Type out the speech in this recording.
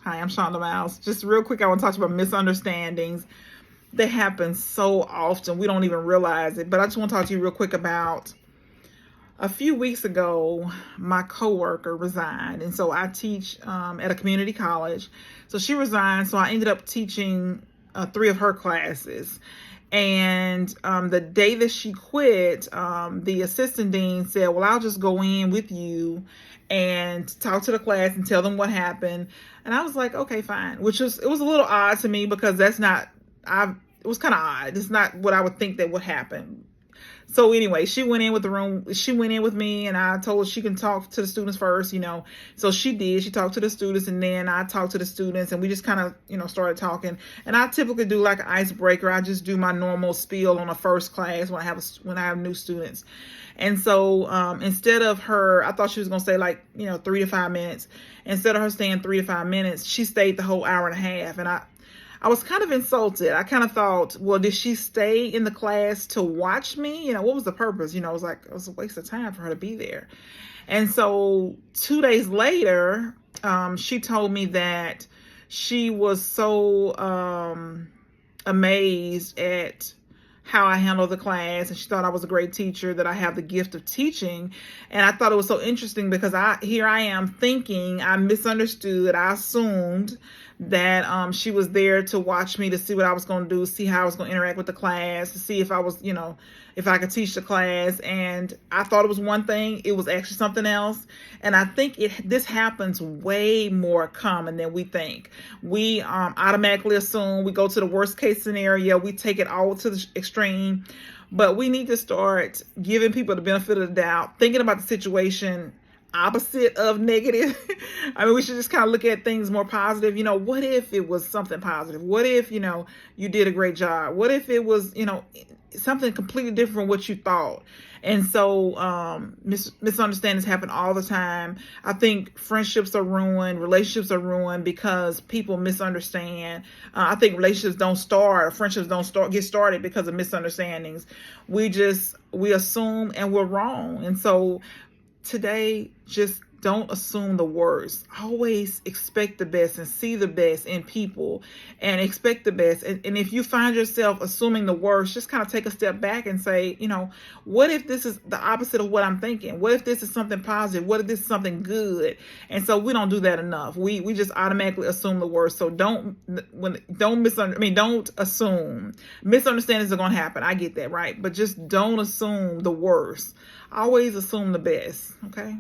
Hi, I'm Shonda Miles. Just real quick, I want to talk about misunderstandings. They happen so often, we don't even realize it. But I just want to talk to you real quick about a few weeks ago, my coworker resigned. And so I teach at a community college. So she resigned, so I ended up teaching 3 of her classes. And the day that she quit, the assistant dean said, well, I'll just go in with you and talk to the class and tell them what happened. And I was like, okay, fine. It was a little odd to me because it was kind of odd. It's not what I would think that would happen. So anyway, she went in with me, and I told her she can talk to the students first, So she did. She talked to the students, and then I talked to the students, and we just kind of, started talking. And I typically do like an icebreaker. I just do my normal spiel on a first class when I have new students. And so instead of her, I thought she was going to say 3 to 5 minutes. Instead of her staying 3 to 5 minutes, she stayed the whole hour and a half. And I was kind of insulted. I kind of thought, well, did she stay in the class to watch me? What was the purpose? It was a waste of time for her to be there. And so 2 days later, she told me that she was so amazed at how I handled the class, and she thought I was a great teacher, that I have the gift of teaching. And I thought it was so interesting because here I am thinking I misunderstood. I assumed that she was there to watch me, to see what I was going to do, see how I was going to interact with the class, to see if I was, if I could teach the class. And I thought it was one thing. It was actually something else. And I think this happens way more common than we think. We automatically assume, we go to the worst case scenario, we take it all to the extreme. But we need to start giving people the benefit of the doubt, thinking about the situation opposite of negative. I mean, we should just kind of look at things more positive. What if it was something positive? What if, you did a great job? What if it was, something completely different from what you thought? And so misunderstandings happen all the time. I think friendships are ruined, relationships are ruined because people misunderstand. I think relationships don't start, friendships don't get started because of misunderstandings. We assume and we're wrong. And so today, just don't assume the worst. Always expect the best and see the best in people and expect the best. And if you find yourself assuming the worst, just kind of take a step back and say, what if this is the opposite of what I'm thinking? What if this is something positive? What if this is something good? And so we don't do that enough. We just automatically assume the worst. So don't assume. Misunderstandings are going to happen. I get that, right? But just don't assume the worst. Always assume the best. Okay.